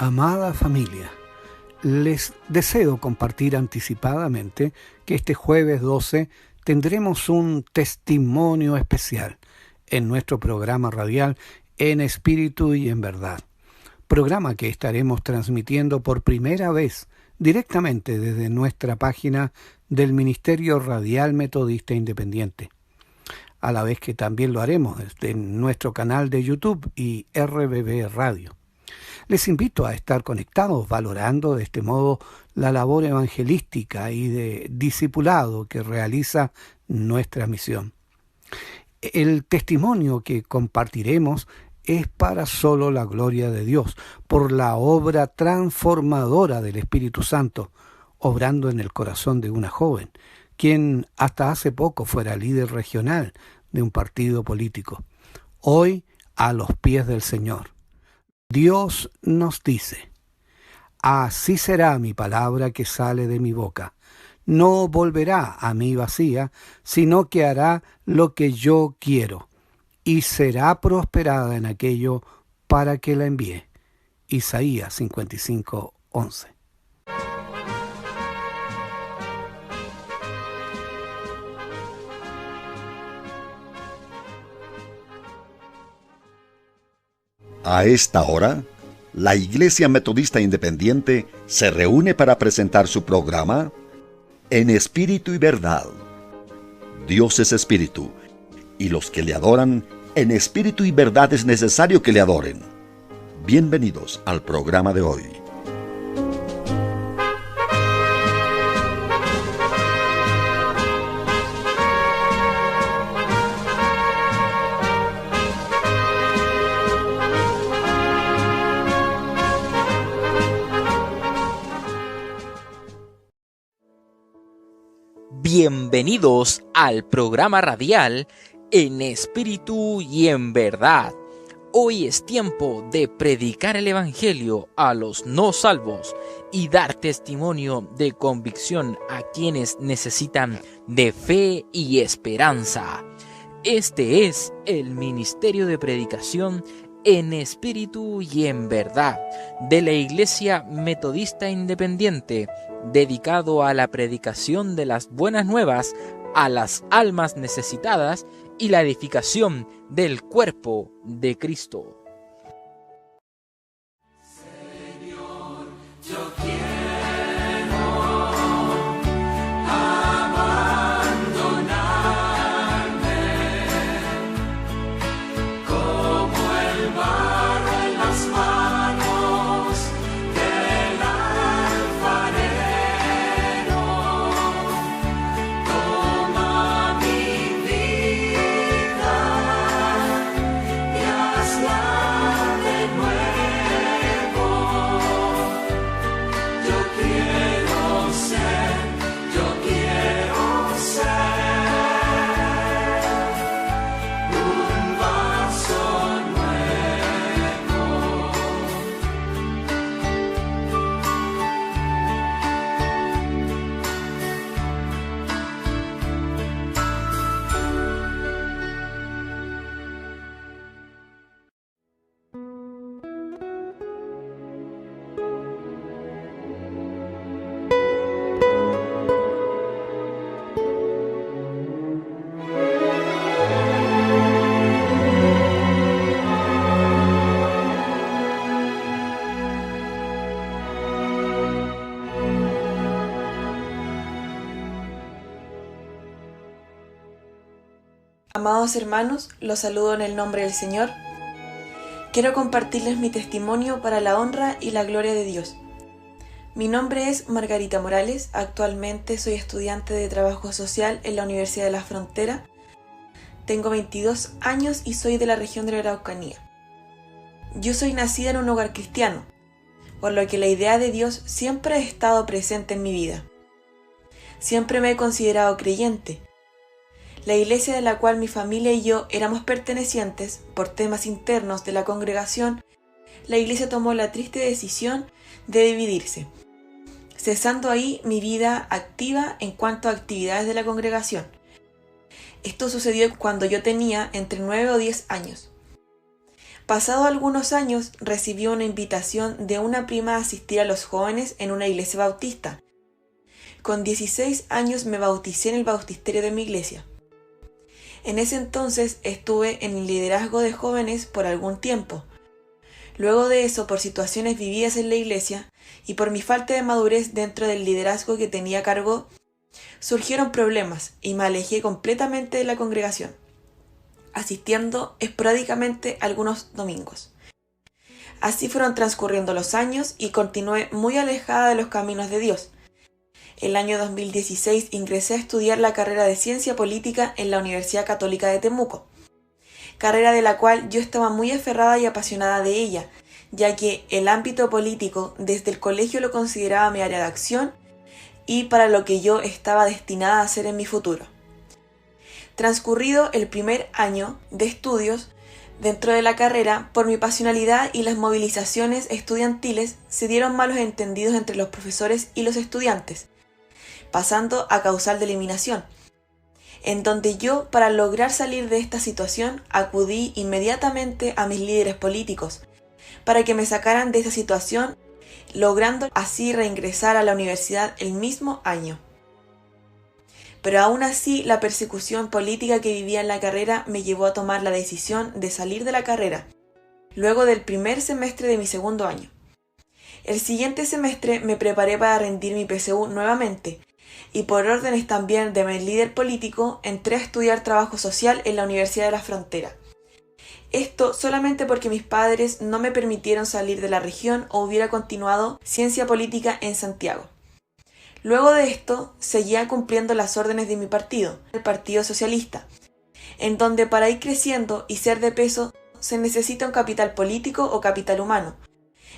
Amada familia, les deseo compartir anticipadamente que este jueves 12 tendremos un testimonio especial en nuestro programa radial En Espíritu y en Verdad, programa que estaremos transmitiendo por primera vez directamente desde nuestra página del Ministerio Radial Metodista Independiente, a la vez que también lo haremos desde nuestro canal de YouTube y RBB Radio. Les invito a estar conectados, valorando de este modo la labor evangelística y de discipulado que realiza nuestra misión. El testimonio que compartiremos es para solo la gloria de Dios, por la obra transformadora del Espíritu Santo, obrando en el corazón de una joven, quien hasta hace poco fuera líder regional de un partido político, hoy a los pies del Señor. Dios nos dice: así será mi palabra que sale de mi boca. No volverá a mí vacía, sino que hará lo que yo quiero, y será prosperada en aquello para que la envíe. Isaías 55:11. A esta hora, la Iglesia Metodista Independiente se reúne para presentar su programa En Espíritu y Verdad. Dios es Espíritu, y los que le adoran en espíritu y verdad es necesario que le adoren. Bienvenidos al programa de hoy. Bienvenidos al programa radial En Espíritu y en Verdad. Hoy es tiempo de predicar el Evangelio a los no salvos y dar testimonio de convicción a quienes necesitan de fe y esperanza. Este es el Ministerio de Predicación En Espíritu y en Verdad de la Iglesia Metodista Independiente, dedicado a la predicación de las buenas nuevas a las almas necesitadas y la edificación del cuerpo de Cristo. Señor, yo quiero abandonarme como el barro en las manos del alfarero. Toma mi vida y hazla de nuevo. Yo quiero ser un vaso nuevo. Amados hermanos, los saludo en el nombre del Señor. Quiero compartirles mi testimonio para la honra y la gloria de Dios. Mi nombre es Margarita Morales, actualmente soy estudiante de Trabajo Social en la Universidad de la Frontera. Tengo 22 años y soy de la región de la Araucanía. Yo soy nacida en un hogar cristiano, por lo que la idea de Dios siempre ha estado presente en mi vida. Siempre me he considerado creyente. La iglesia de la cual mi familia y yo éramos pertenecientes, por temas internos de la congregación, la iglesia tomó la triste decisión de dividirse, cesando ahí mi vida activa en cuanto a actividades de la congregación. Esto sucedió cuando yo tenía entre 9 o 10 años. Pasados algunos años, recibí una invitación de una prima a asistir a los jóvenes en una iglesia bautista. Con 16 años me bauticé en el bautisterio de mi iglesia. En ese entonces estuve en el liderazgo de jóvenes por algún tiempo. Luego de eso, por situaciones vividas en la iglesia y por mi falta de madurez dentro del liderazgo que tenía a cargo, surgieron problemas y me alejé completamente de la congregación, asistiendo esporádicamente algunos domingos. Así fueron transcurriendo los años y continué muy alejada de los caminos de Dios. El año 2016 ingresé a estudiar la carrera de Ciencia Política en la Universidad Católica de Temuco, carrera de la cual yo estaba muy aferrada y apasionada de ella, ya que el ámbito político desde el colegio lo consideraba mi área de acción y para lo que yo estaba destinada a hacer en mi futuro. Transcurrido el primer año de estudios dentro de la carrera, por mi pasionalidad y las movilizaciones estudiantiles se dieron malos entendidos entre los profesores y los estudiantes, pasando a causal de eliminación, en donde yo, para lograr salir de esta situación, acudí inmediatamente a mis líderes políticos para que me sacaran de esa situación, logrando así reingresar a la universidad el mismo año. Pero aún así, la persecución política que vivía en la carrera me llevó a tomar la decisión de salir de la carrera, luego del primer semestre de mi segundo año. El siguiente semestre me preparé para rendir mi PSU nuevamente, y por órdenes también de mi líder político, entré a estudiar trabajo social en la Universidad de la Frontera. Esto solamente porque mis padres no me permitieron salir de la región o hubiera continuado ciencia política en Santiago. Luego de esto, seguía cumpliendo las órdenes de mi partido, el Partido Socialista, en donde para ir creciendo y ser de peso se necesita un capital político o capital humano,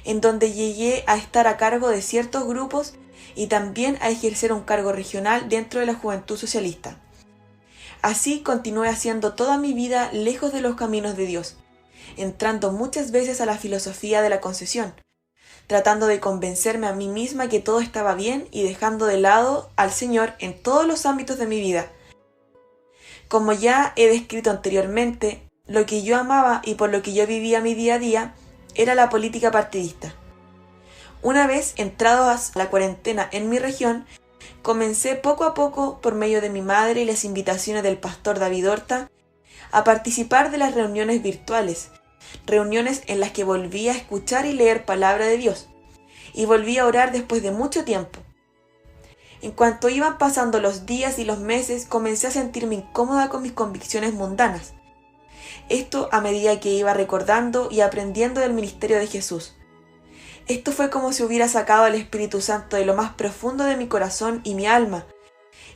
en donde llegué a estar a cargo de ciertos grupos y también a ejercer un cargo regional dentro de la Juventud Socialista. Así continué haciendo toda mi vida lejos de los caminos de Dios, entrando muchas veces a la filosofía de la concesión, tratando de convencerme a mí misma que todo estaba bien y dejando de lado al Señor en todos los ámbitos de mi vida. Como ya he descrito anteriormente, lo que yo amaba y por lo que yo vivía mi día a día era la política partidista. Una vez entrados a la cuarentena en mi región, comencé poco a poco, por medio de mi madre y las invitaciones del pastor David Horta, a participar de las reuniones virtuales, reuniones en las que volví a escuchar y leer palabra de Dios, y volví a orar después de mucho tiempo. En cuanto iban pasando los días y los meses, comencé a sentirme incómoda con mis convicciones mundanas. Esto a medida que iba recordando y aprendiendo del ministerio de Jesús. Esto fue como si hubiera sacado al Espíritu Santo de lo más profundo de mi corazón y mi alma,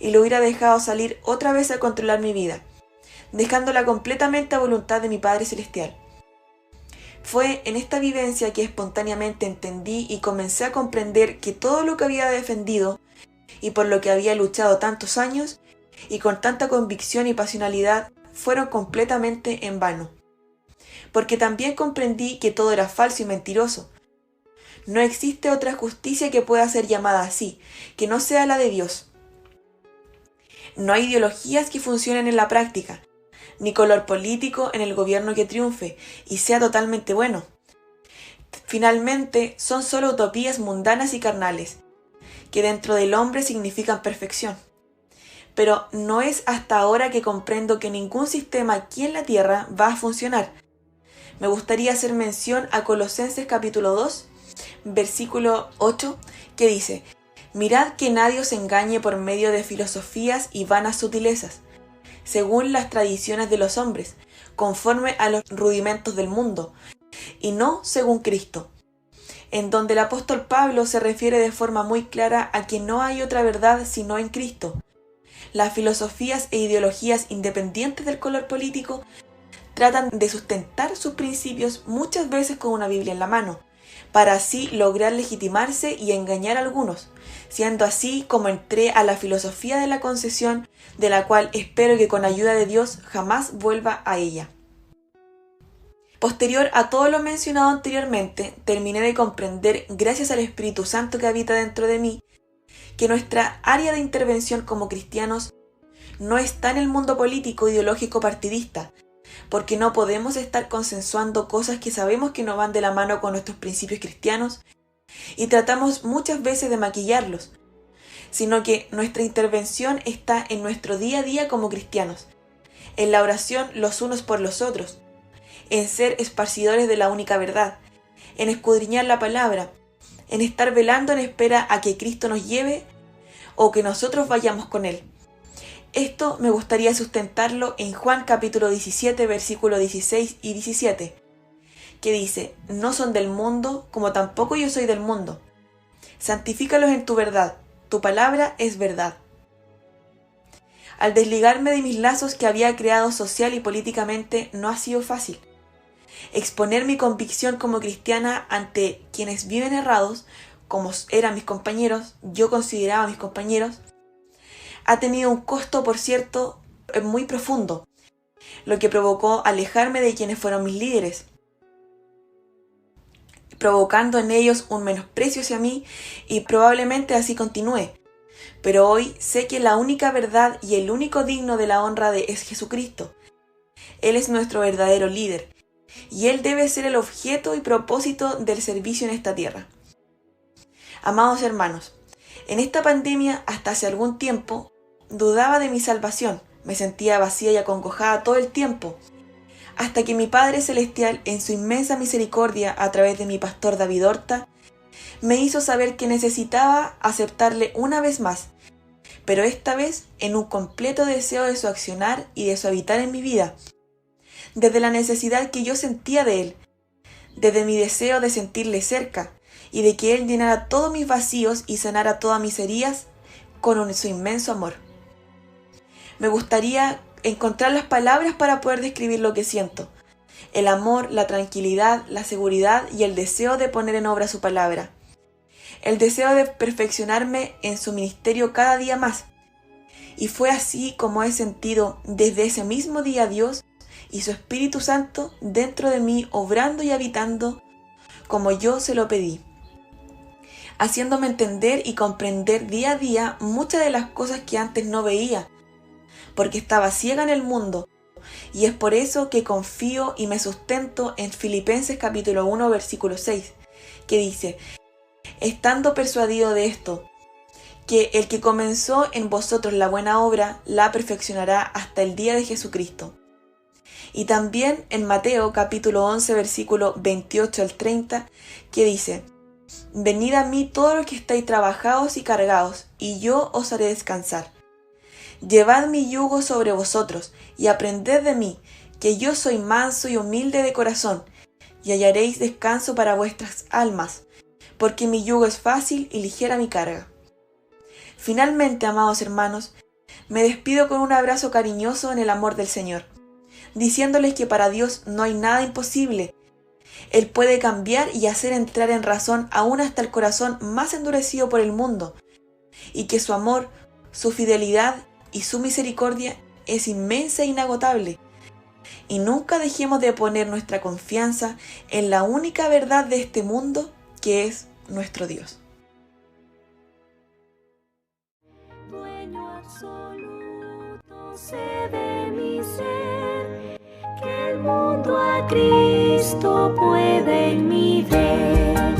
y lo hubiera dejado salir otra vez a controlar mi vida, dejándola completamente a voluntad de mi Padre Celestial. Fue en esta vivencia que espontáneamente entendí y comencé a comprender que todo lo que había defendido y por lo que había luchado tantos años y con tanta convicción y pasionalidad fueron completamente en vano. Porque también comprendí que todo era falso y mentiroso. No existe otra justicia que pueda ser llamada así, que no sea la de Dios. No hay ideologías que funcionen en la práctica, ni color político en el gobierno que triunfe y sea totalmente bueno. Finalmente, son solo utopías mundanas y carnales, que dentro del hombre significan perfección. Pero no es hasta ahora que comprendo que ningún sistema aquí en la tierra va a funcionar. Me gustaría hacer mención a Colosenses capítulo 2, versículo 8, que dice: «Mirad que nadie os engañe por medio de filosofías y vanas sutilezas, según las tradiciones de los hombres, conforme a los rudimentos del mundo, y no según Cristo», en donde el apóstol Pablo se refiere de forma muy clara a que no hay otra verdad sino en Cristo. Las filosofías e ideologías independientes del color político tratan de sustentar sus principios muchas veces con una Biblia en la mano, para así lograr legitimarse y engañar a algunos, siendo así como entré a la filosofía de la concesión, de la cual espero que con ayuda de Dios jamás vuelva a ella. Posterior a todo lo mencionado anteriormente, terminé de comprender, gracias al Espíritu Santo que habita dentro de mí, que nuestra área de intervención como cristianos no está en el mundo político ideológico partidista, porque no podemos estar consensuando cosas que sabemos que no van de la mano con nuestros principios cristianos y tratamos muchas veces de maquillarlos, sino que nuestra intervención está en nuestro día a día como cristianos, en la oración los unos por los otros, en ser esparcidores de la única verdad, en escudriñar la palabra, en estar velando en espera a que Cristo nos lleve o que nosotros vayamos con Él. Esto me gustaría sustentarlo en Juan capítulo 17, versículos 16 y 17, que dice: no son del mundo, como tampoco yo soy del mundo. Santifícalos en tu verdad, tu palabra es verdad. Al desligarme de mis lazos que había creado social y políticamente no ha sido fácil. Exponer mi convicción como cristiana ante quienes viven errados, como eran mis compañeros, yo consideraba a mis compañeros, ha tenido un costo, por cierto, muy profundo, lo que provocó alejarme de quienes fueron mis líderes, provocando en ellos un menosprecio hacia mí y probablemente así continúe. Pero hoy sé que la única verdad y el único digno de la honra es Jesucristo. Él es nuestro verdadero líder y Él debe ser el objeto y propósito del servicio en esta tierra. Amados hermanos, en esta pandemia hasta hace algún tiempo dudaba de mi salvación, me sentía vacía y acongojada todo el tiempo, hasta que mi Padre Celestial, en su inmensa misericordia a través de mi pastor David Horta, me hizo saber que necesitaba aceptarle una vez más, pero esta vez en un completo deseo de su accionar y de su habitar en mi vida, desde la necesidad que yo sentía de Él, desde mi deseo de sentirle cerca y de que Él llenara todos mis vacíos y sanara todas mis heridas con su inmenso amor. Me gustaría encontrar las palabras para poder describir lo que siento, el amor, la tranquilidad, la seguridad y el deseo de poner en obra su palabra, el deseo de perfeccionarme en su ministerio cada día más. Y fue así como he sentido desde ese mismo día a Dios y su Espíritu Santo dentro de mí, obrando y habitando como yo se lo pedí, haciéndome entender y comprender día a día muchas de las cosas que antes no veía, porque estaba ciega en el mundo, y es por eso que confío y me sustento en Filipenses capítulo 1 versículo 6, que dice: estando persuadido de esto, que el que comenzó en vosotros la buena obra, la perfeccionará hasta el día de Jesucristo. Y también en Mateo capítulo 11 versículo 28 al 30, que dice: venid a mí todos los que estáis trabajados y cargados, y yo os haré descansar. Llevad mi yugo sobre vosotros, y aprended de mí, que yo soy manso y humilde de corazón, y hallaréis descanso para vuestras almas, porque mi yugo es fácil y ligera mi carga. Finalmente, amados hermanos, me despido con un abrazo cariñoso en el amor del Señor, diciéndoles que para Dios no hay nada imposible. Él puede cambiar y hacer entrar en razón aún hasta el corazón más endurecido por el mundo, y que su amor, su fidelidad y su misericordia es inmensa e inagotable. Y nunca dejemos de poner nuestra confianza en la única verdad de este mundo, que es nuestro Dios. Dueño absoluto sé de mi ser, que el mundo a Cristo puede en mí ver.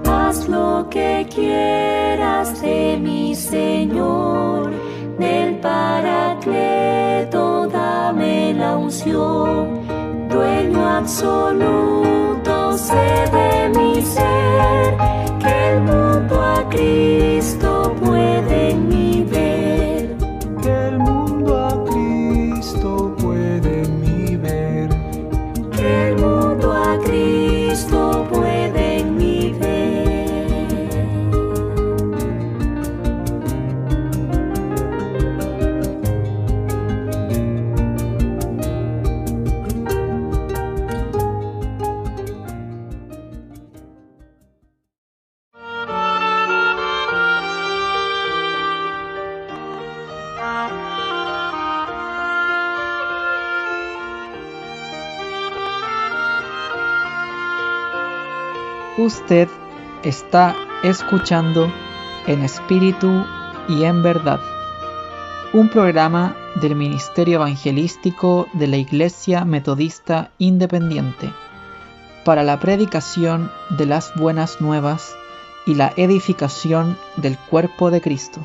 Haz lo que quieras de mi Señor, del Paracleto dame la unción, dueño absoluto sé de mi ser, que el mundo a Cristo puede en mí ver. Que el mundo a Cristo puede en mí ver. Que el mundo a Cristo puede en mí ver. Usted está escuchando En Espíritu y en Verdad, un programa del Ministerio Evangelístico de la Iglesia Metodista Independiente para la predicación de las buenas nuevas y la edificación del cuerpo de Cristo.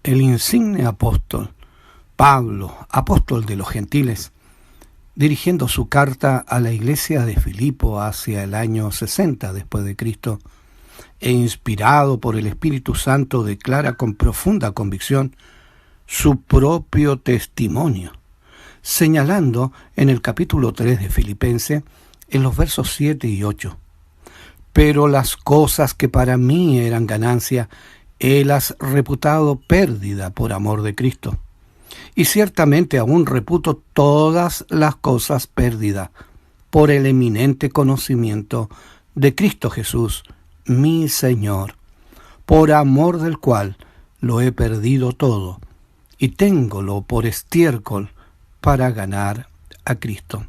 El insigne apóstol Pablo, apóstol de los gentiles, dirigiendo su carta a la iglesia de Filipo hacia el año 60 después de Cristo, e inspirado por el Espíritu Santo, declara con profunda convicción su propio testimonio, señalando en el capítulo 3 de Filipenses, en los versos 7 y 8: Pero las cosas que para mí eran ganancia, las reputado pérdida por amor de Cristo. Y ciertamente aún reputo todas las cosas pérdida por el eminente conocimiento de Cristo Jesús, mi Señor, por amor del cual lo he perdido todo y téngolo por estiércol para ganar a Cristo.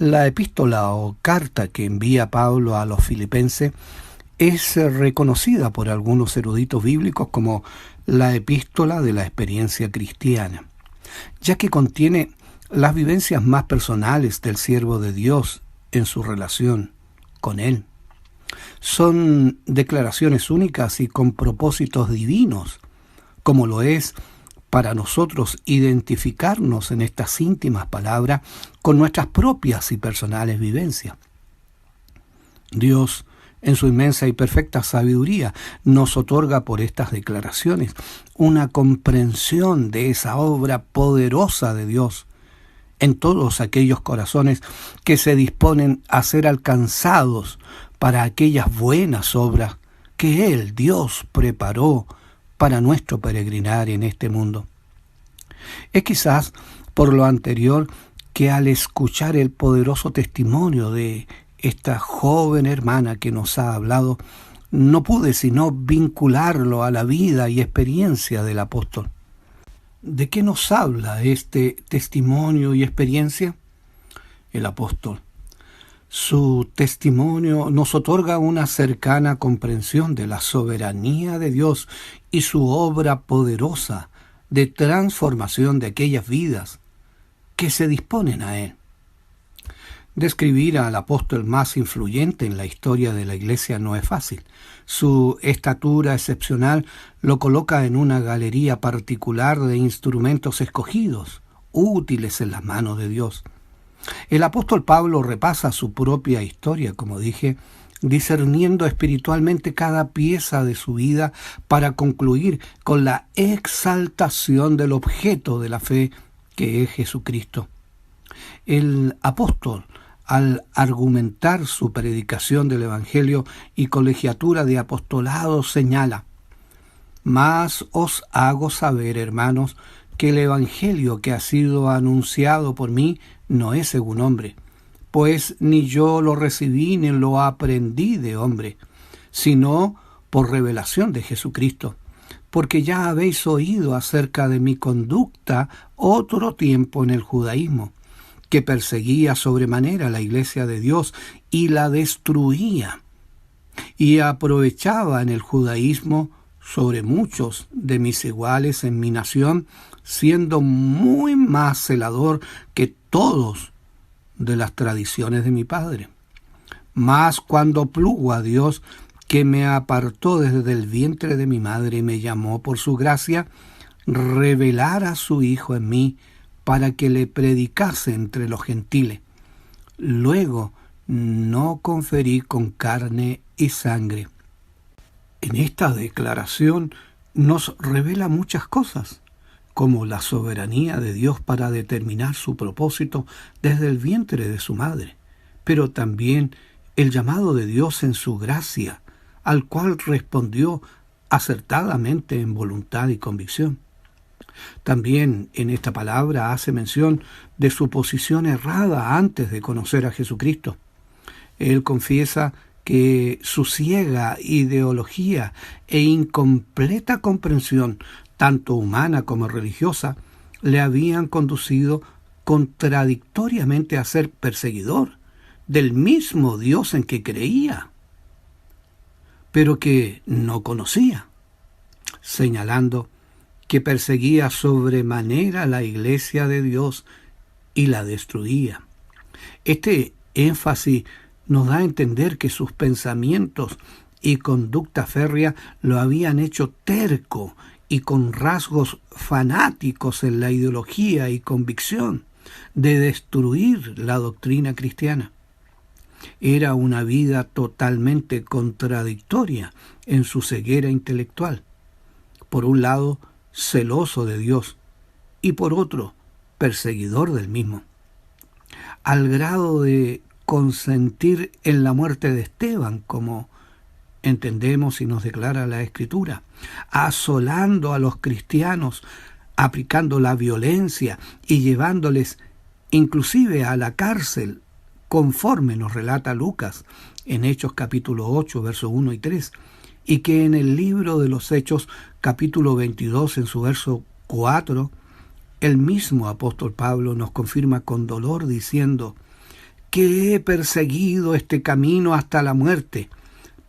La epístola o carta que envía Pablo a los filipenses es reconocida por algunos eruditos bíblicos como la epístola de la experiencia cristiana, ya que contiene las vivencias más personales del siervo de Dios en su relación con Él. Son declaraciones únicas y con propósitos divinos, como lo es para nosotros identificarnos en estas íntimas palabras con nuestras propias y personales vivencias. Dios, en su inmensa y perfecta sabiduría, nos otorga por estas declaraciones una comprensión de esa obra poderosa de Dios en todos aquellos corazones que se disponen a ser alcanzados para aquellas buenas obras que Él, Dios, preparó para nuestro peregrinar en este mundo. Es quizás por lo anterior que al escuchar el poderoso testimonio de esta joven hermana que nos ha hablado, no pude sino vincularlo a la vida y experiencia del apóstol. ¿De qué nos habla este testimonio y experiencia? El apóstol. Su testimonio nos otorga una cercana comprensión de la soberanía de Dios y su obra poderosa de transformación de aquellas vidas que se disponen a Él. Describir al apóstol más influyente en la historia de la Iglesia no es fácil. Su estatura excepcional lo coloca en una galería particular de instrumentos escogidos, útiles en las manos de Dios. El apóstol Pablo repasa su propia historia, como dije, discerniendo espiritualmente cada pieza de su vida para concluir con la exaltación del objeto de la fe, que es Jesucristo. El apóstol, al argumentar su predicación del Evangelio y colegiatura de apostolado, señala: «Mas os hago saber, hermanos, que el Evangelio que ha sido anunciado por mí no es según hombre, pues ni yo lo recibí ni lo aprendí de hombre, sino por revelación de Jesucristo, porque ya habéis oído acerca de mi conducta otro tiempo en el judaísmo, que perseguía sobremanera la iglesia de Dios y la destruía, y aprovechaba en el judaísmo sobre muchos de mis iguales en mi nación, siendo muy más celador que todos de las tradiciones de mi padre. Mas cuando plugo a Dios, que me apartó desde el vientre de mi madre y me llamó por su gracia, revelar a su Hijo en mí, para que le predicase entre los gentiles. Luego no conferí con carne y sangre». En esta declaración nos revela muchas cosas, como la soberanía de Dios para determinar su propósito desde el vientre de su madre, pero también el llamado de Dios en su gracia, al cual respondió acertadamente en voluntad y convicción. También en esta palabra hace mención de su posición errada antes de conocer a Jesucristo. Él confiesa que su ciega ideología e incompleta comprensión, tanto humana como religiosa, le habían conducido contradictoriamente a ser perseguidor del mismo Dios en que creía, pero que no conocía, señalando que perseguía sobremanera la iglesia de Dios y la destruía. Este énfasis nos da a entender que sus pensamientos y conducta férrea lo habían hecho terco y con rasgos fanáticos en la ideología y convicción de destruir la doctrina cristiana. Era una vida totalmente contradictoria en su ceguera intelectual. Por un lado, celoso de Dios, y por otro, perseguidor del mismo, al grado de consentir en la muerte de Esteban, como entendemos y nos declara la Escritura, asolando a los cristianos, aplicando la violencia y llevándoles inclusive a la cárcel, conforme nos relata Lucas en Hechos capítulo 8, versos 1 y 3, y que en el libro de los Hechos capítulo 22, en su verso 4, el mismo apóstol Pablo nos confirma con dolor diciendo que he perseguido este camino hasta la muerte,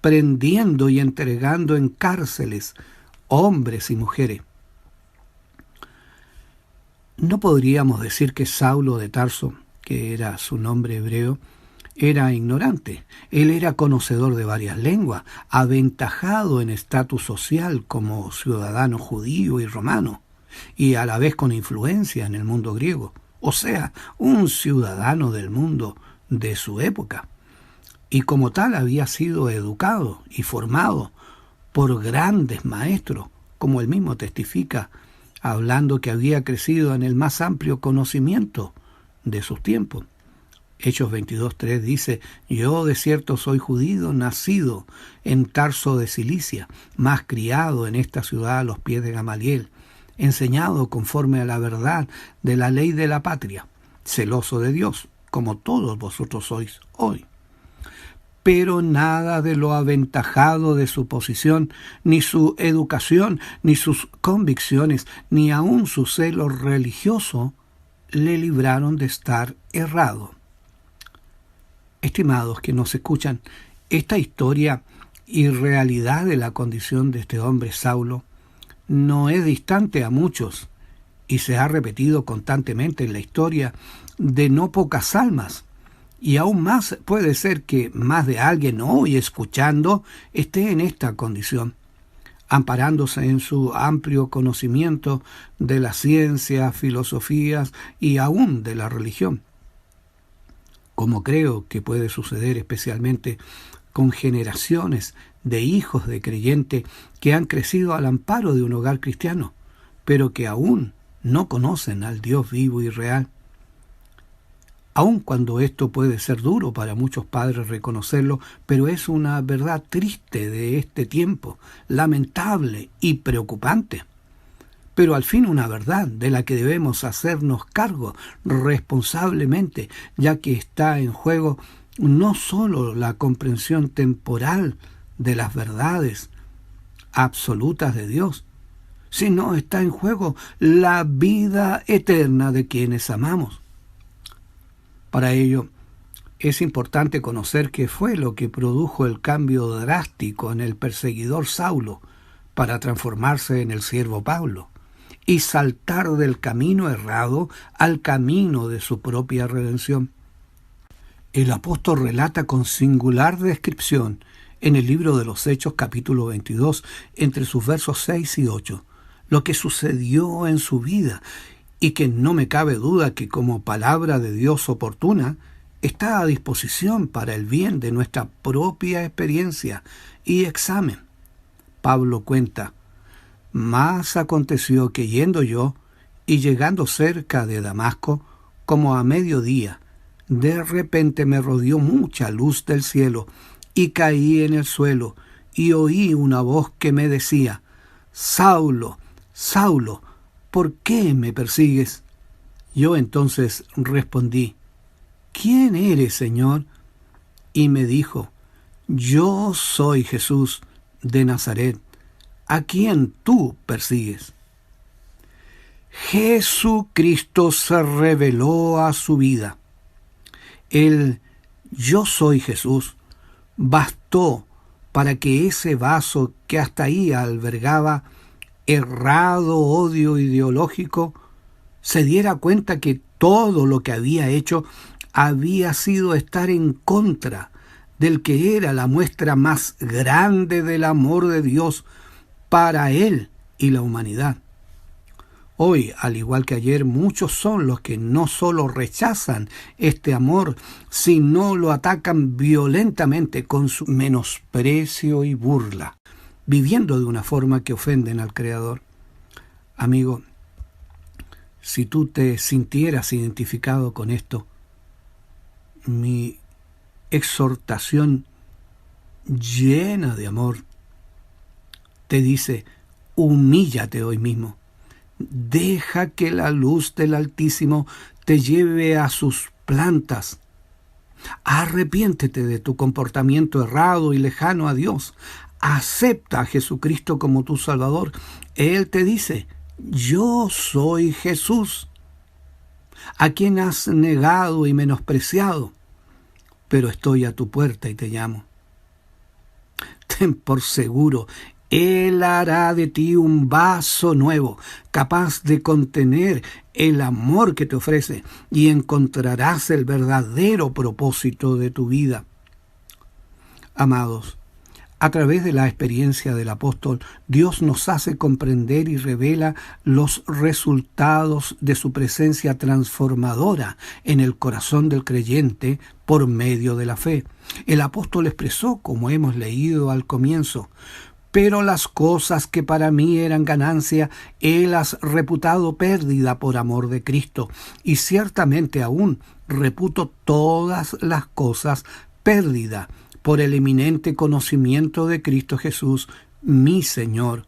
prendiendo y entregando en cárceles hombres y mujeres. No podríamos decir que Saulo de Tarso, que era su nombre hebreo, era ignorante. Él era conocedor de varias lenguas, aventajado en estatus social como ciudadano judío y romano, y a la vez con influencia en el mundo griego, o sea, un ciudadano del mundo de su época. Y como tal había sido educado y formado por grandes maestros, como él mismo testifica, hablando que había crecido en el más amplio conocimiento de sus tiempos. Hechos 22:3 dice: yo de cierto soy judío, nacido en Tarso de Cilicia, mas criado en esta ciudad a los pies de Gamaliel, enseñado conforme a la verdad de la ley de la patria, celoso de Dios, como todos vosotros sois hoy. Pero nada de lo aventajado de su posición, ni su educación, ni sus convicciones, ni aun su celo religioso, le libraron de estar errado. Estimados que nos escuchan, esta historia y realidad de la condición de este hombre Saulo no es distante a muchos y se ha repetido constantemente en la historia de no pocas almas. Y aún más puede ser que más de alguien hoy escuchando esté en esta condición, amparándose en su amplio conocimiento de la ciencia, filosofías y aún de la religión. Como creo que puede suceder especialmente con generaciones de hijos de creyente que han crecido al amparo de un hogar cristiano, pero que aún no conocen al Dios vivo y real. Aun cuando esto puede ser duro para muchos padres reconocerlo, pero es una verdad triste de este tiempo, lamentable y preocupante. Pero al fin una verdad de la que debemos hacernos cargo responsablemente, ya que está en juego no solo la comprensión temporal de las verdades absolutas de Dios, sino está en juego la vida eterna de quienes amamos. Para ello, es importante conocer qué fue lo que produjo el cambio drástico en el perseguidor Saulo para transformarse en el siervo Pablo y saltar del camino errado al camino de su propia redención. El apóstol relata con singular descripción en el libro de los Hechos capítulo 22, entre sus versos 6 y 8, lo que sucedió en su vida, y que no me cabe duda que como palabra de Dios oportuna, está a disposición para el bien de nuestra propia experiencia y examen. Pablo cuenta: mas aconteció que yendo yo y llegando cerca de Damasco, como a mediodía, de repente me rodeó mucha luz del cielo, y caí en el suelo, y oí una voz que me decía: Saulo, Saulo, ¿por qué me persigues? Yo entonces respondí: ¿quién eres, Señor? Y me dijo: yo soy Jesús de Nazaret, a quien tú persigues. Jesucristo se reveló a su vida. El yo soy Jesús bastó para que ese vaso que hasta ahí albergaba errado odio ideológico se diera cuenta que todo lo que había hecho había sido estar en contra del que era la muestra más grande del amor de Dios para él y la humanidad. Hoy, al igual que ayer, muchos son los que no solo rechazan este amor, sino lo atacan violentamente con su menosprecio y burla, viviendo de una forma que ofenden al Creador. Amigo, si tú te sintieras identificado con esto, mi exhortación llena de amor. Te dice, humíllate hoy mismo. Deja que la luz del Altísimo te lleve a sus plantas. Arrepiéntete de tu comportamiento errado y lejano a Dios. Acepta a Jesucristo como tu Salvador. Él te dice, yo soy Jesús, a quien has negado y menospreciado, pero estoy a tu puerta y te llamo. Ten por seguro, Él hará de ti un vaso nuevo, capaz de contener el amor que te ofrece, y encontrarás el verdadero propósito de tu vida. Amados, a través de la experiencia del apóstol, Dios nos hace comprender y revela los resultados de su presencia transformadora en el corazón del creyente por medio de la fe. El apóstol expresó, como hemos leído al comienzo, pero las cosas que para mí eran ganancia, he las reputado pérdida por amor de Cristo, y ciertamente aún reputo todas las cosas pérdida por el eminente conocimiento de Cristo Jesús, mi Señor,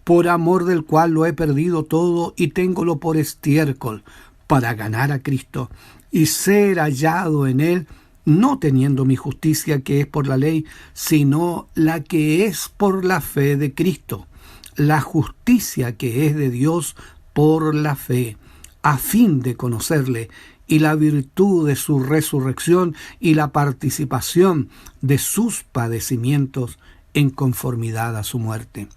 por amor del cual lo he perdido todo y téngolo por estiércol, para ganar a Cristo y ser hallado en Él, no teniendo mi justicia que es por la ley, sino la que es por la fe de Cristo, la justicia que es de Dios por la fe, a fin de conocerle y la virtud de su resurrección y la participación de sus padecimientos en conformidad a su muerte.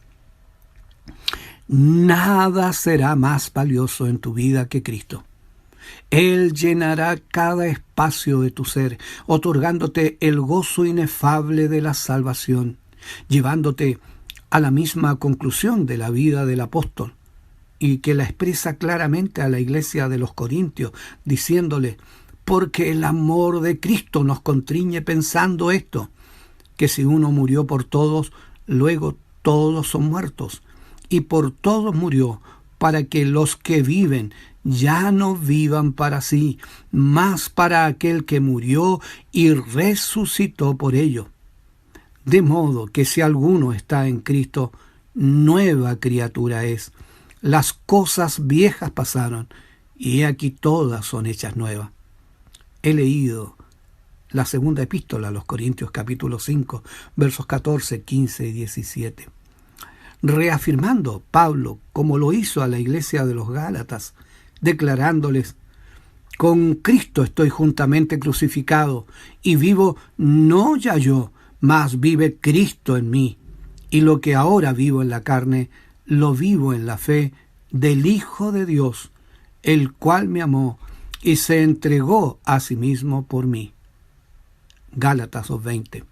Nada será más valioso en tu vida que Cristo. Él llenará cada espacio de tu ser, otorgándote el gozo inefable de la salvación, llevándote a la misma conclusión de la vida del apóstol, y que la expresa claramente a la iglesia de los Corintios, diciéndole, porque el amor de Cristo nos constriñe pensando esto, que si uno murió por todos, luego todos son muertos, y por todos murió, para que los que viven ya no vivan para sí, mas para aquel que murió y resucitó por ello. De modo que si alguno está en Cristo, nueva criatura es. Las cosas viejas pasaron, y aquí todas son hechas nuevas. He leído la segunda epístola a los Corintios, capítulo 5, versos 14, 15 y 17. Reafirmando Pablo, como lo hizo a la iglesia de los Gálatas, declarándoles, con Cristo estoy juntamente crucificado, y vivo no ya yo, mas vive Cristo en mí, y lo que ahora vivo en la carne, lo vivo en la fe del Hijo de Dios, el cual me amó y se entregó a sí mismo por mí. Gálatas 2:20.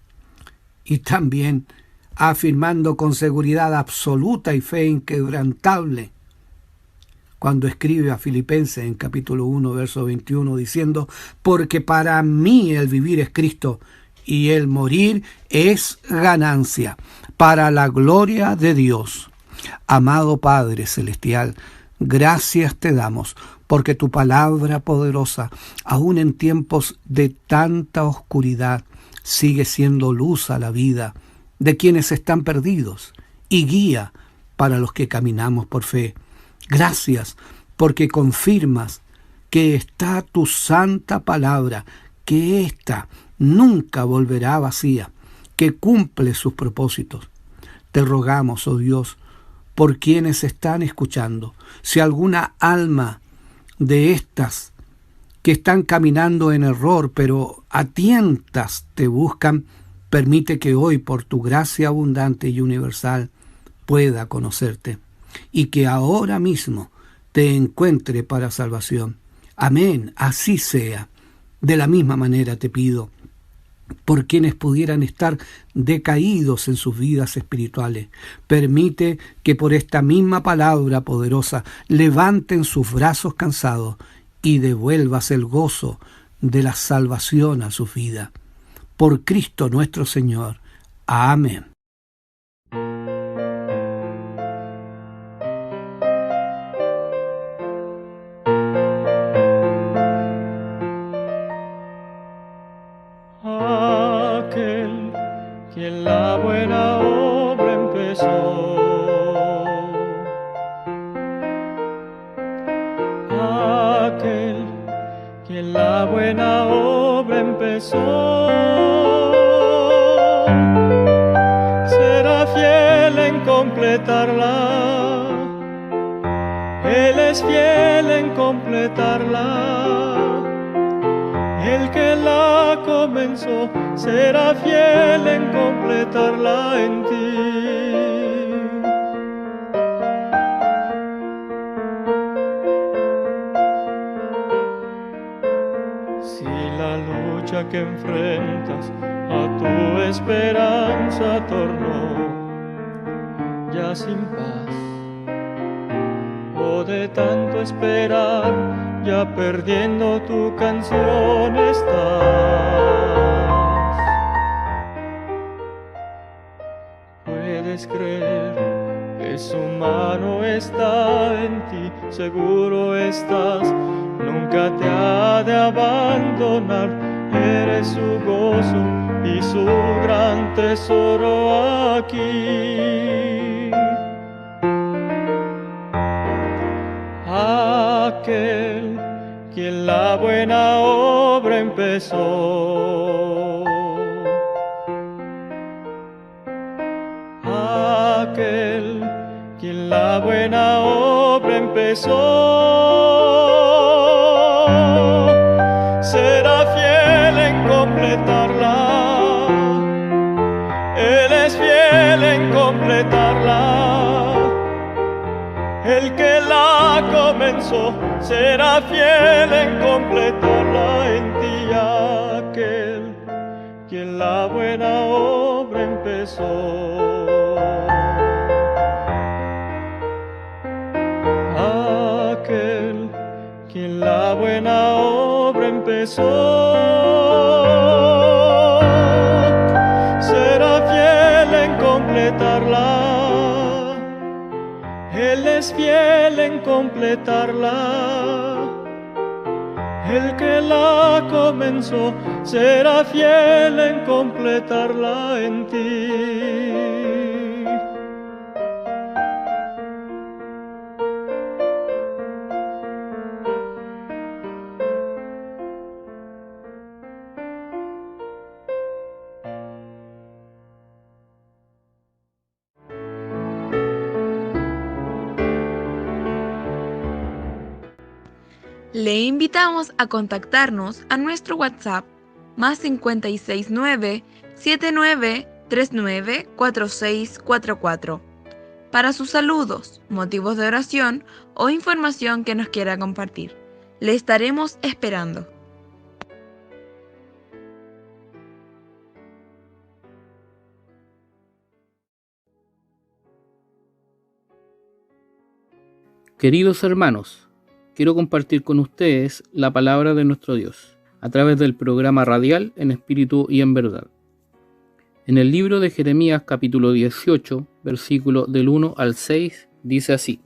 Y también afirmando con seguridad absoluta y fe inquebrantable, cuando escribe a Filipenses en capítulo 1, verso 21, diciendo, porque para mí el vivir es Cristo y el morir es ganancia, para la gloria de Dios. Amado Padre Celestial, gracias te damos, porque tu palabra poderosa, aun en tiempos de tanta oscuridad, sigue siendo luz a la vida de quienes están perdidos y guía para los que caminamos por fe. Gracias porque confirmas que está tu santa palabra, que ésta nunca volverá vacía, que cumple sus propósitos. Te rogamos, oh Dios, por quienes están escuchando, si alguna alma de estas que están caminando en error, pero a tientas te buscan, permite que hoy, por tu gracia abundante y universal, pueda conocerte y que ahora mismo te encuentre para salvación. Amén, así sea. De la misma manera te pido por quienes pudieran estar decaídos en sus vidas espirituales. Permite que por esta misma palabra poderosa levanten sus brazos cansados y devuelvas el gozo de la salvación a su vida. Por Cristo nuestro Señor. Amén. Ah. quien la buena obra empezó. Aquel quien la buena obra empezó, será fiel en completarla. Él es fiel en completarla. El que la comenzó será fiel en completarla en ti. Si la lucha que enfrentas a tu esperanza tornó ya sin paz, o de tanto esperar ya perdiendo tu canción estás, puedes creer que su mano está en ti, seguro estás, nunca te ha de abandonar, eres su gozo y su gran tesoro aquí. Aquel quien la buena obra empezó, aquel quien la buena obra empezó, será fiel en completarla. Él es fiel en completarla. El que la comenzó será fiel en completarla en ti. Aquel quien la buena obra empezó, aquel quien la buena obra empezó, será fiel en completarla. Él es fiel en completarla. El que la comenzó será fiel en completarla en ti. Le invitamos a contactarnos a nuestro WhatsApp más 569 7939 4644 para sus saludos, motivos de oración o información que nos quiera compartir. Le estaremos esperando. Queridos hermanos, quiero compartir con ustedes la palabra de nuestro Dios, a través del programa radial En Espíritu y en Verdad. En el libro de Jeremías capítulo 18, versículo del 1 al 6, dice así: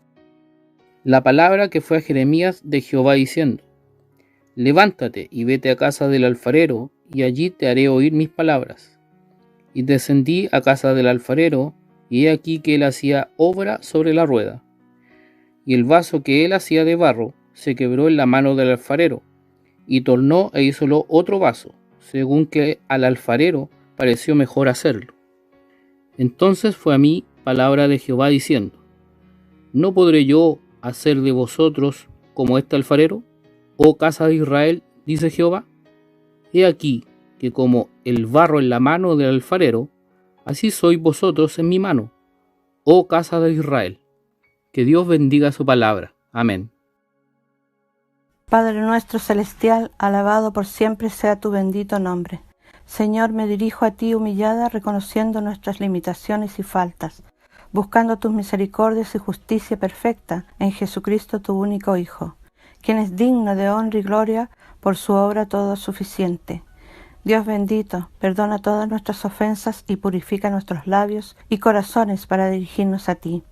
La palabra que fue a Jeremías de Jehová diciendo: Levántate y vete a casa del alfarero, y allí te haré oír mis palabras. Y descendí a casa del alfarero, y he aquí que él hacía obra sobre la rueda. Y el vaso que él hacía de barro se quebró en la mano del alfarero, y tornó e hízolo otro vaso, según que al alfarero pareció mejor hacerlo. Entonces fue a mí palabra de Jehová diciendo: ¿No podré yo hacer de vosotros como este alfarero, oh casa de Israel? Dice Jehová. He aquí que como el barro en la mano del alfarero, así sois vosotros en mi mano, oh casa de Israel. Que Dios bendiga su palabra. Amén. Padre nuestro celestial, alabado por siempre sea tu bendito nombre. Señor, me dirijo a ti humillada, reconociendo nuestras limitaciones y faltas, buscando tus misericordias y justicia perfecta en Jesucristo tu único Hijo, quien es digno de honra y gloria por su obra todo suficiente. Dios bendito, perdona todas nuestras ofensas y purifica nuestros labios y corazones para dirigirnos a ti.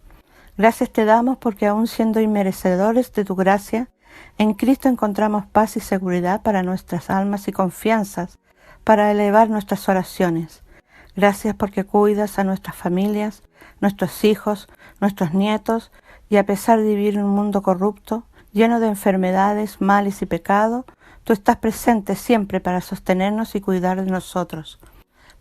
Gracias te damos porque aun siendo inmerecedores de tu gracia, en Cristo encontramos paz y seguridad para nuestras almas y confianzas para elevar nuestras oraciones. Gracias porque cuidas a nuestras familias, nuestros hijos, nuestros nietos, y a pesar de vivir en un mundo corrupto, lleno de enfermedades, males y pecado, tú estás presente siempre para sostenernos y cuidar de nosotros.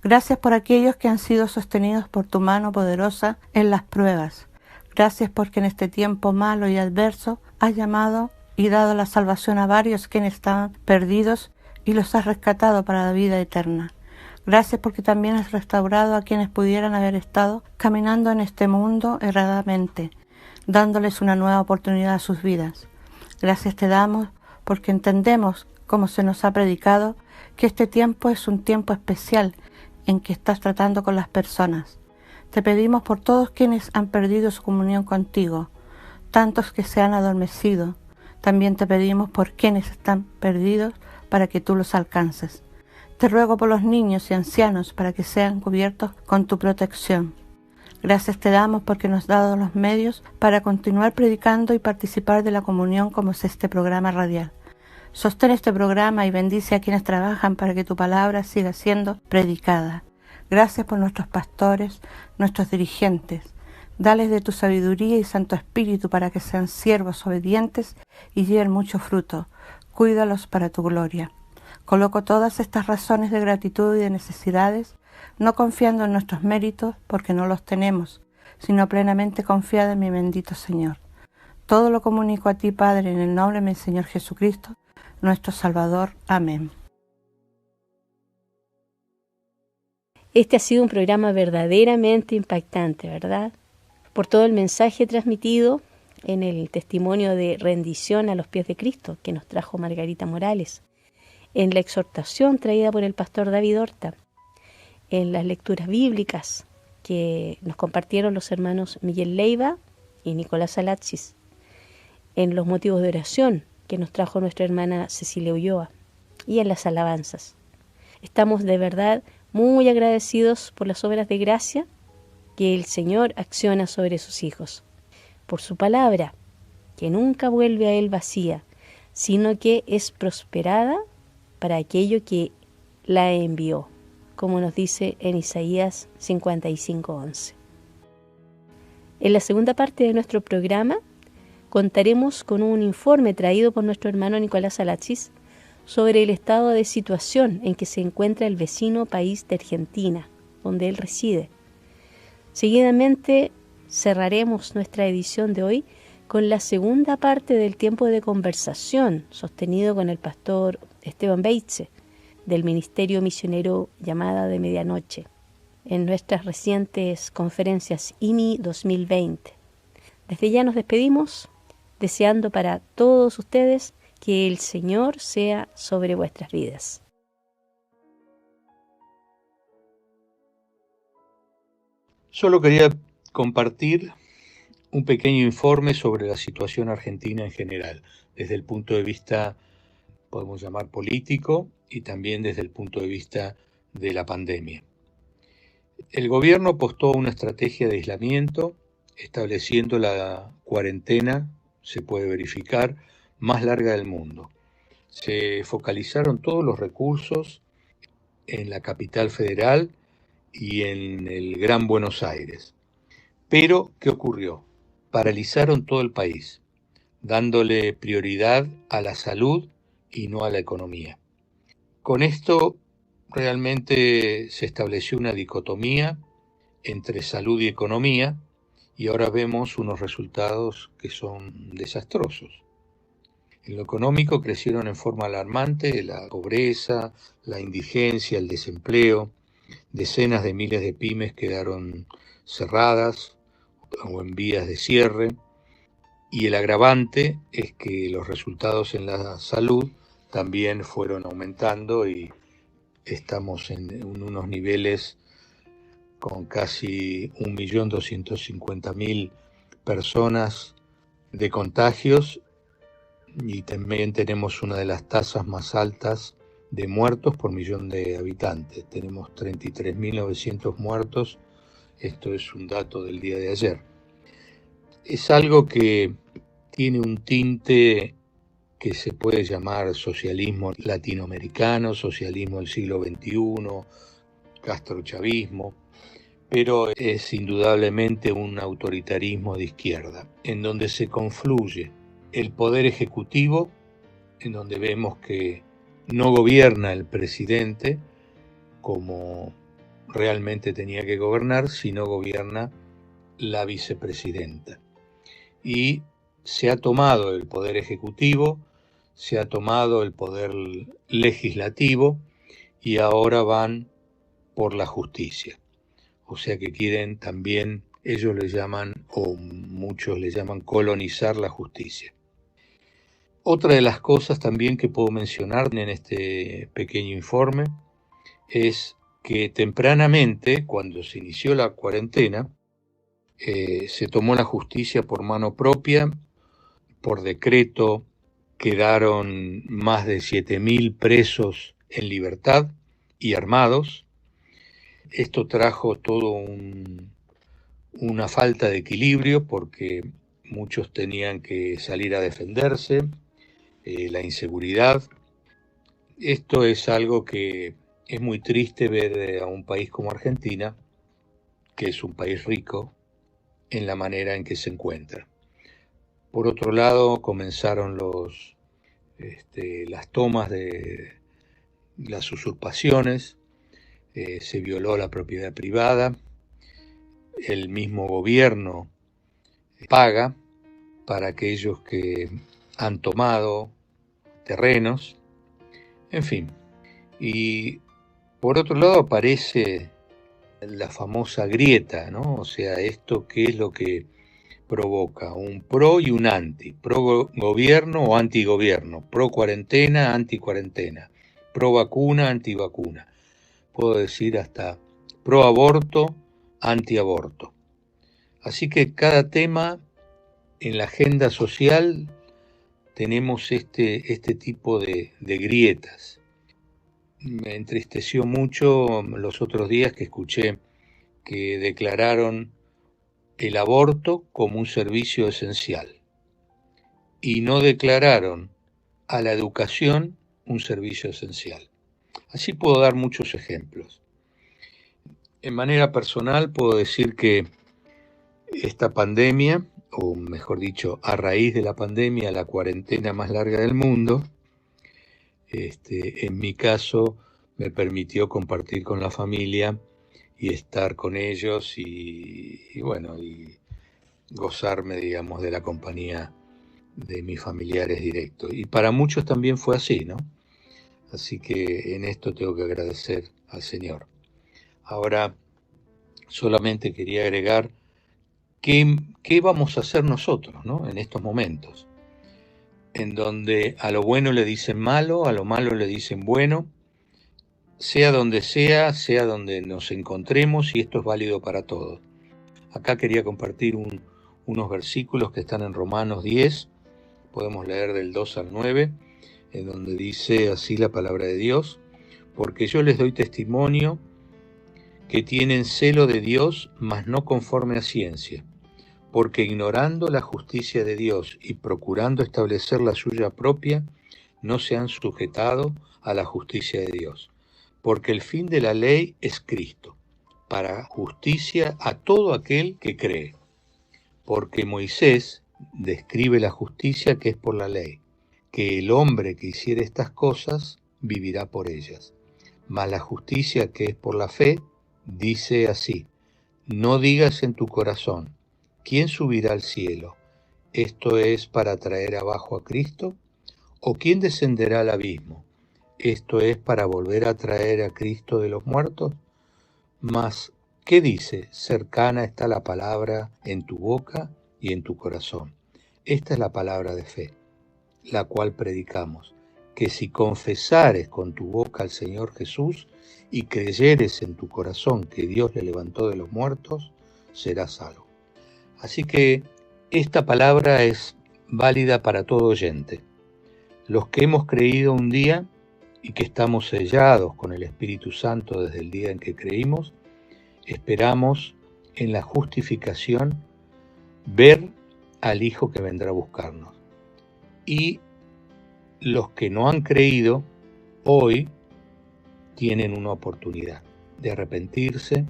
Gracias por aquellos que han sido sostenidos por tu mano poderosa en las pruebas. Gracias porque en este tiempo malo y adverso has llamado y dado la salvación a varios quienes estaban perdidos y los has rescatado para la vida eterna. Gracias porque también has restaurado a quienes pudieran haber estado caminando en este mundo erradamente, dándoles una nueva oportunidad a sus vidas. Gracias te damos porque entendemos, como se nos ha predicado, que este tiempo es un tiempo especial en que estás tratando con las personas. Te pedimos por todos quienes han perdido su comunión contigo, tantos que se han adormecido. También te pedimos por quienes están perdidos para que tú los alcances. Te ruego por los niños y ancianos para que sean cubiertos con tu protección. Gracias te damos porque nos has dado los medios para continuar predicando y participar de la comunión como es este programa radial. Sostén este programa y bendice a quienes trabajan para que tu palabra siga siendo predicada. Gracias por nuestros pastores, nuestros dirigentes. Dales de tu sabiduría y Santo Espíritu para que sean siervos obedientes y lleven mucho fruto. Cuídalos para tu gloria. Coloco todas estas razones de gratitud y de necesidades, no confiando en nuestros méritos porque no los tenemos, sino plenamente confiada en mi bendito Señor. Todo lo comunico a ti, Padre, en el nombre de mi Señor Jesucristo, nuestro Salvador. Amén. Este ha sido un programa verdaderamente impactante, ¿verdad? Por todo el mensaje transmitido en el testimonio de rendición a los pies de Cristo que nos trajo Margarita Morales, en la exhortación traída por el pastor David Horta, en las lecturas bíblicas que nos compartieron los hermanos Miguel Leiva y Nicolás Alachis, en los motivos de oración que nos trajo nuestra hermana Cecilia Ulloa y en las alabanzas. Estamos de verdad muy agradecidos por las obras de gracia que el Señor acciona sobre sus hijos, por su palabra, que nunca vuelve a Él vacía, sino que es prosperada para aquello que la envió, como nos dice en Isaías 55:11. En la segunda parte de nuestro programa contaremos con un informe traído por nuestro hermano Nicolás Alachis sobre el estado de situación en que se encuentra el vecino país de Argentina, donde él reside. Seguidamente cerraremos nuestra edición de hoy con la segunda parte del tiempo de conversación sostenido con el pastor Esteban Beitze, del Ministerio Misionero Llamada de Medianoche, en nuestras recientes conferencias IMI 2020. Desde ya nos despedimos, deseando para todos ustedes que el Señor sea sobre vuestras vidas. Solo quería compartir un pequeño informe sobre la situación argentina en general, desde el punto de vista, podemos llamar político, y también desde el punto de vista de la pandemia. El gobierno apostó a una estrategia de aislamiento, estableciendo la cuarentena, se puede verificar, más larga del mundo. Se focalizaron todos los recursos en la capital federal y en el Gran Buenos Aires. Pero, ¿qué ocurrió? Paralizaron todo el país, dándole prioridad a la salud y no a la economía. Con esto realmente se estableció una dicotomía entre salud y economía y ahora vemos unos resultados que son desastrosos. En lo económico crecieron en forma alarmante la pobreza, la indigencia, el desempleo. Decenas de miles de pymes quedaron cerradas o en vías de cierre. Y el agravante es que los resultados en la salud también fueron aumentando y estamos en unos niveles con casi 1.250.000 personas de contagios y también tenemos una de las tasas más altas de muertos por millón de habitantes. Tenemos 33.900 muertos, esto es un dato del día de ayer. Es algo que tiene un tinte que se puede llamar socialismo latinoamericano, socialismo del siglo XXI, castrochavismo, pero es indudablemente un autoritarismo de izquierda, en donde se confluye el poder ejecutivo, en donde vemos que no gobierna el presidente como realmente tenía que gobernar, sino gobierna la vicepresidenta. Y se ha tomado el poder ejecutivo, se ha tomado el poder legislativo y ahora van por la justicia. O sea que quieren también, ellos le llaman, o muchos le llaman, colonizar la justicia. Otra de las cosas también que puedo mencionar en este pequeño informe es que tempranamente, cuando se inició la cuarentena, se tomó la justicia por mano propia. Por decreto quedaron más de 7.000 presos en libertad y armados. Esto trajo todo una falta de equilibrio porque muchos tenían que salir a defenderse, la inseguridad. Esto es algo que es muy triste ver a un país como Argentina, que es un país rico, en la manera en que se encuentra. Por otro lado, comenzaron las tomas de las usurpaciones, se violó la propiedad privada, el mismo gobierno paga para aquellos que han tomado terrenos, en fin. Y por otro lado aparece la famosa grieta, ¿no? O sea, esto qué es lo que provoca un pro y un anti, pro gobierno o anti gobierno, pro cuarentena, anti cuarentena, pro vacuna, anti vacuna, puedo decir hasta pro aborto, anti aborto. Así que cada tema en la agenda social tenemos este tipo de grietas. Me entristeció mucho los otros días que escuché que declararon el aborto como un servicio esencial y no declararon a la educación un servicio esencial. Así puedo dar muchos ejemplos. En manera personal puedo decir que esta pandemia, o mejor dicho, a raíz de la pandemia, la cuarentena más larga del mundo, en mi caso me permitió compartir con la familia y estar con ellos y gozarme, digamos, de la compañía de mis familiares directos. Y para muchos también fue así, ¿no? Así que en esto tengo que agradecer al Señor. Ahora, solamente quería agregar qué vamos a hacer nosotros, ¿no? En estos momentos, en donde a lo bueno le dicen malo, a lo malo le dicen bueno, sea donde nos encontremos, y esto es válido para todos. Acá quería compartir unos versículos que están en Romanos 10, podemos leer del 2 al 9, en donde dice así la palabra de Dios: porque yo les doy testimonio que tienen celo de Dios, mas no conforme a ciencia, porque ignorando la justicia de Dios y procurando establecer la suya propia, no se han sujetado a la justicia de Dios. Porque el fin de la ley es Cristo, para justicia a todo aquel que cree. Porque Moisés describe la justicia que es por la ley, que el hombre que hiciere estas cosas vivirá por ellas. Mas la justicia que es por la fe dice así: no digas en tu corazón, ¿quién subirá al cielo? Esto es para traer abajo a Cristo. ¿O quién descenderá al abismo? Esto es para volver a traer a Cristo de los muertos. Mas, ¿qué dice? Cercana está la palabra en tu boca y en tu corazón. Esta es la palabra de fe, la cual predicamos, que si confesares con tu boca al Señor Jesús y creyeres en tu corazón que Dios le levantó de los muertos, serás salvo. Así que esta palabra es válida para todo oyente. Los que hemos creído un día y que estamos sellados con el Espíritu Santo desde el día en que creímos, esperamos en la justificación ver al Hijo que vendrá a buscarnos. Y los que no han creído, hoy tienen una oportunidad. de arrepentirse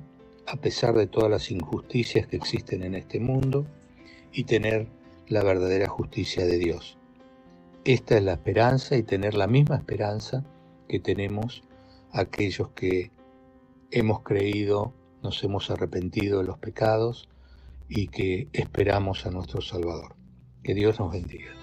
a pesar de todas las injusticias que existen en este mundo y tener la verdadera justicia de Dios. Esta es la esperanza, y tener la misma esperanza que tenemos aquellos que hemos creído, nos hemos arrepentido de los pecados y que esperamos a nuestro Salvador. Que Dios nos bendiga.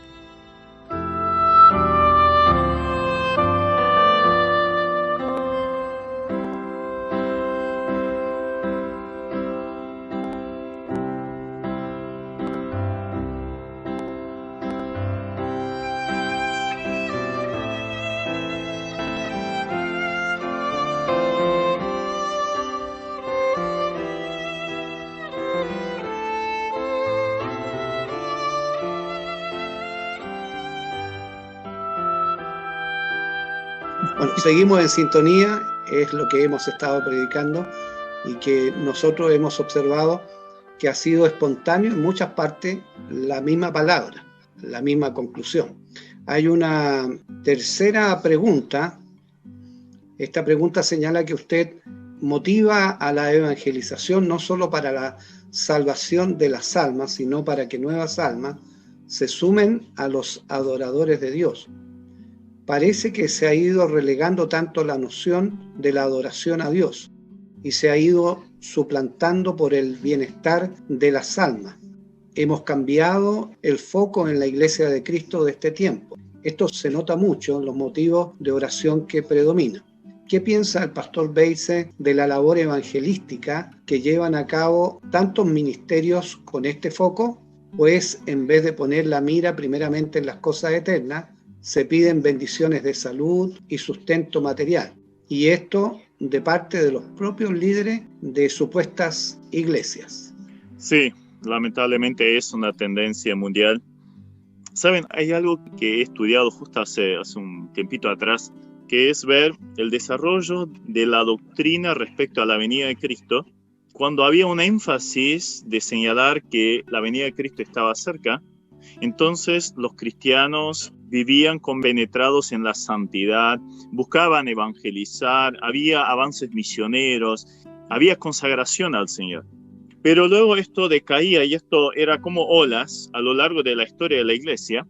Bueno, seguimos en sintonía, es lo que hemos estado predicando y que nosotros hemos observado que ha sido espontáneo en muchas partes la misma palabra, la misma conclusión. Hay una tercera pregunta. Esta pregunta señala que usted motiva a la evangelización no solo para la salvación de las almas, sino para que nuevas almas se sumen a los adoradores de Dios. Parece que se ha ido relegando tanto la noción de la adoración a Dios y se ha ido suplantando por el bienestar de las almas. Hemos cambiado el foco en la Iglesia de Cristo de este tiempo. Esto se nota mucho en los motivos de oración que predominan. ¿Qué piensa el pastor Beise de la labor evangelística que llevan a cabo tantos ministerios con este foco? Pues en vez de poner la mira primeramente en las cosas eternas, se piden bendiciones de salud y sustento material. Y esto de parte de los propios líderes de supuestas iglesias. Sí, lamentablemente es una tendencia mundial. Saben, hay algo que he estudiado justo hace un tiempito atrás, que es ver el desarrollo de la doctrina respecto a la venida de Cristo, cuando había un énfasis de señalar que la venida de Cristo estaba cerca. Entonces los cristianos vivían compenetrados en la santidad, buscaban evangelizar, había avances misioneros, había consagración al Señor. Pero luego esto decaía y esto era como olas a lo largo de la historia de la Iglesia.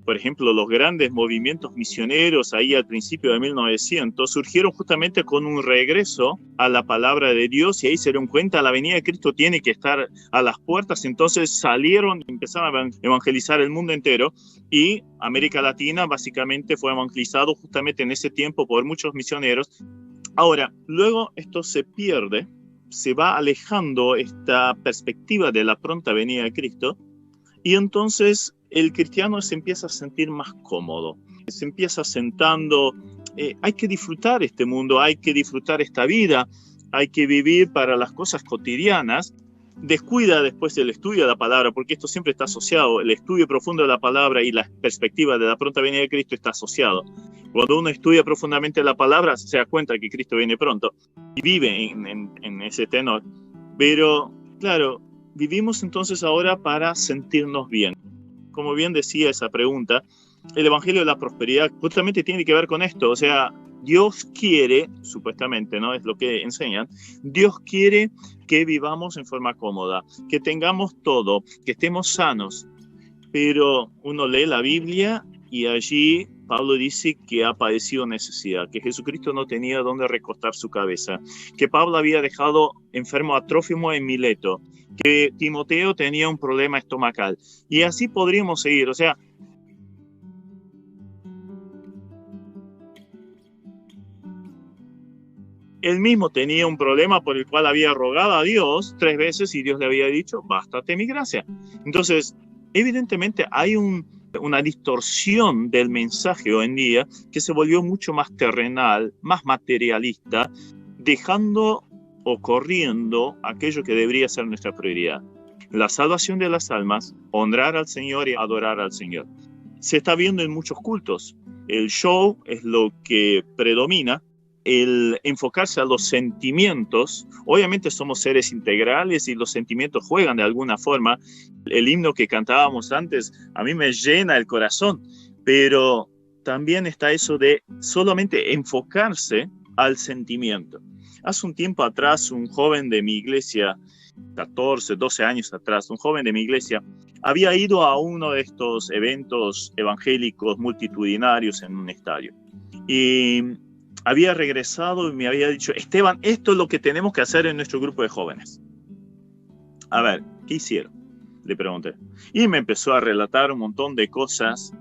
Por ejemplo, los grandes movimientos misioneros ahí al principio de 1900 surgieron justamente con un regreso a la palabra de Dios, y ahí se dieron cuenta, la venida de Cristo tiene que estar a las puertas. Entonces salieron y empezaron a evangelizar el mundo entero, y América Latina básicamente fue evangelizado justamente en ese tiempo por muchos misioneros. Ahora, luego esto se pierde, se va alejando esta perspectiva de la pronta venida de Cristo, y entonces el cristiano se empieza a sentir más cómodo, se empieza sentando, hay que disfrutar este mundo, hay que disfrutar esta vida, hay que vivir para las cosas cotidianas. Descuida después el estudio de la palabra, porque esto siempre está asociado, el estudio profundo de la palabra y la perspectiva de la pronta venida de Cristo está asociado. Cuando uno estudia profundamente la palabra, se da cuenta que Cristo viene pronto y vive en ese tenor. Pero, claro, vivimos entonces ahora para sentirnos bien. Como bien decía esa pregunta, el Evangelio de la Prosperidad justamente tiene que ver con esto. O sea, Dios quiere, supuestamente, ¿no? Es lo que enseñan, Dios quiere que vivamos en forma cómoda, que tengamos todo, que estemos sanos. Pero uno lee la Biblia y allí Pablo dice que ha padecido necesidad, que Jesucristo no tenía dónde recostar su cabeza, que Pablo había dejado enfermo a Trófimo en Mileto, que Timoteo tenía un problema estomacal. Y así podríamos seguir. O sea, él mismo tenía un problema por el cual había rogado a Dios 3 veces y Dios le había dicho, bástate mi gracia. Entonces, evidentemente hay una distorsión del mensaje hoy en día que se volvió mucho más terrenal, más materialista, dejando o corriendo aquello que debería ser nuestra prioridad. La salvación de las almas, honrar al Señor y adorar al Señor. Se está viendo en muchos cultos. El show es lo que predomina, el enfocarse a los sentimientos. Obviamente somos seres integrales y los sentimientos juegan de alguna forma. El himno que cantábamos antes a mí me llena el corazón, pero también está eso de solamente enfocarse al sentimiento. Hace un tiempo atrás, un joven de mi iglesia, 14, 12 años atrás, un joven de mi iglesia, había ido a uno de estos eventos evangélicos multitudinarios en un estadio. Y había regresado y me había dicho: Esteban, esto es lo que tenemos que hacer en nuestro grupo de jóvenes. A ver, ¿qué hicieron?, le pregunté. Y me empezó a relatar un montón de cosas.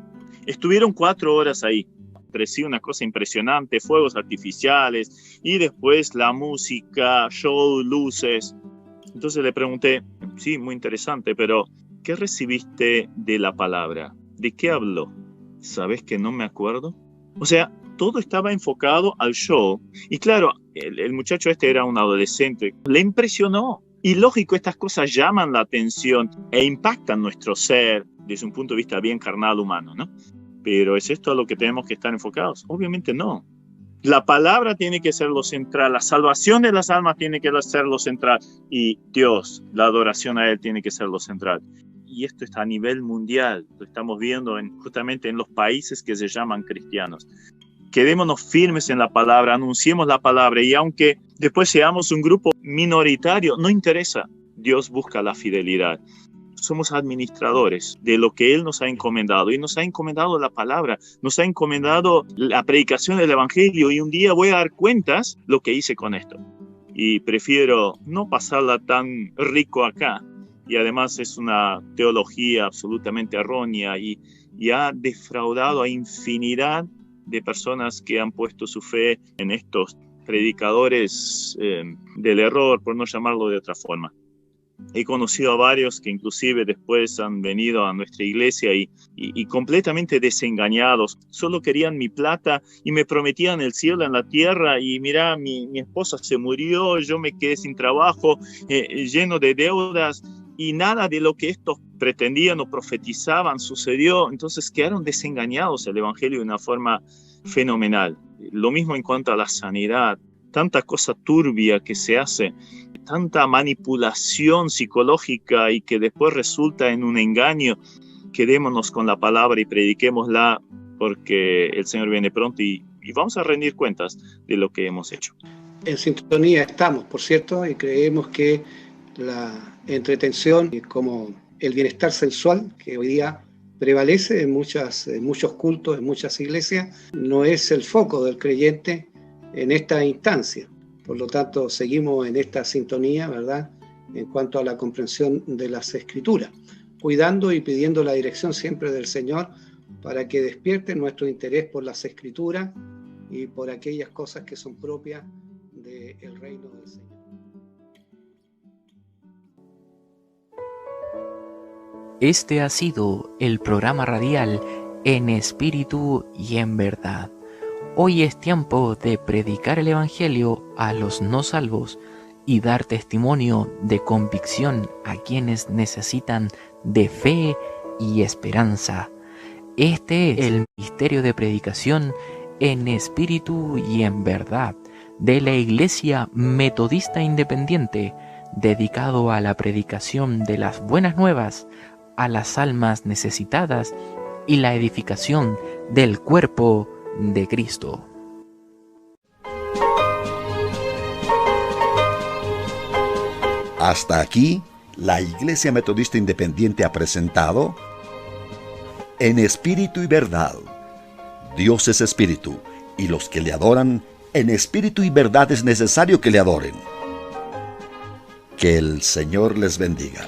Estuvieron 4 horas ahí. Parecía una cosa impresionante, fuegos artificiales y después la música, show, luces. Entonces le pregunté: sí, muy interesante, pero ¿qué recibiste de la palabra? ¿De qué habló? ¿Sabes que no me acuerdo? O sea, todo estaba enfocado al show. Y claro, el muchacho este era un adolescente. Le impresionó. Y lógico, estas cosas llaman la atención e impactan nuestro ser desde un punto de vista bien carnal humano, ¿no? Pero ¿es esto a lo que tenemos que estar enfocados? Obviamente no. La palabra tiene que ser lo central, la salvación de las almas tiene que ser lo central, y Dios, la adoración a Él tiene que ser lo central. Y esto está a nivel mundial, lo estamos viendo justamente en los países que se llaman cristianos. Quedémonos firmes en la palabra, anunciemos la palabra, y aunque después seamos un grupo minoritario, no interesa, Dios busca la fidelidad. Somos administradores de lo que Él nos ha encomendado, y nos ha encomendado la palabra, nos ha encomendado la predicación del Evangelio, y un día voy a dar cuentas lo que hice con esto. Y prefiero no pasarla tan rico acá, y además es una teología absolutamente errónea y ha defraudado a infinidad de personas que han puesto su fe en estos predicadores del error, por no llamarlo de otra forma. He conocido a varios que inclusive después han venido a nuestra iglesia y completamente desengañados. Solo querían mi plata y me prometían el cielo en la tierra. Y mira, mi esposa se murió, yo me quedé sin trabajo, lleno de deudas, y nada de lo que estos pretendían o profetizaban sucedió. Entonces quedaron desengañados el Evangelio de una forma fenomenal. Lo mismo en cuanto a la sanidad. Tanta cosa turbia que se hace, tanta manipulación psicológica y que después resulta en un engaño. Quedémonos con la palabra y prediquémosla, porque el Señor viene pronto y vamos a rendir cuentas de lo que hemos hecho. En sintonía estamos, por cierto, y creemos que la entretención, como el bienestar sensual que hoy día prevalece en muchos cultos, en muchas iglesias, no es el foco del creyente en esta instancia. Por lo tanto, seguimos en esta sintonía, ¿verdad?, en cuanto a la comprensión de las Escrituras, cuidando y pidiendo la dirección siempre del Señor para que despierte nuestro interés por las Escrituras y por aquellas cosas que son propias del reino del Señor. Este ha sido el programa radial En Espíritu y en Verdad. Hoy es tiempo de predicar el Evangelio a los no salvos y dar testimonio de convicción a quienes necesitan de fe y esperanza. Este es el ministerio de predicación en espíritu y en verdad de la Iglesia Metodista Independiente, dedicado a la predicación de las buenas nuevas a las almas necesitadas y la edificación del cuerpo de Cristo. Hasta aquí, la Iglesia Metodista Independiente ha presentado En Espíritu y Verdad. Dios es Espíritu, y los que le adoran, en espíritu y verdad es necesario que le adoren. Que el Señor les bendiga.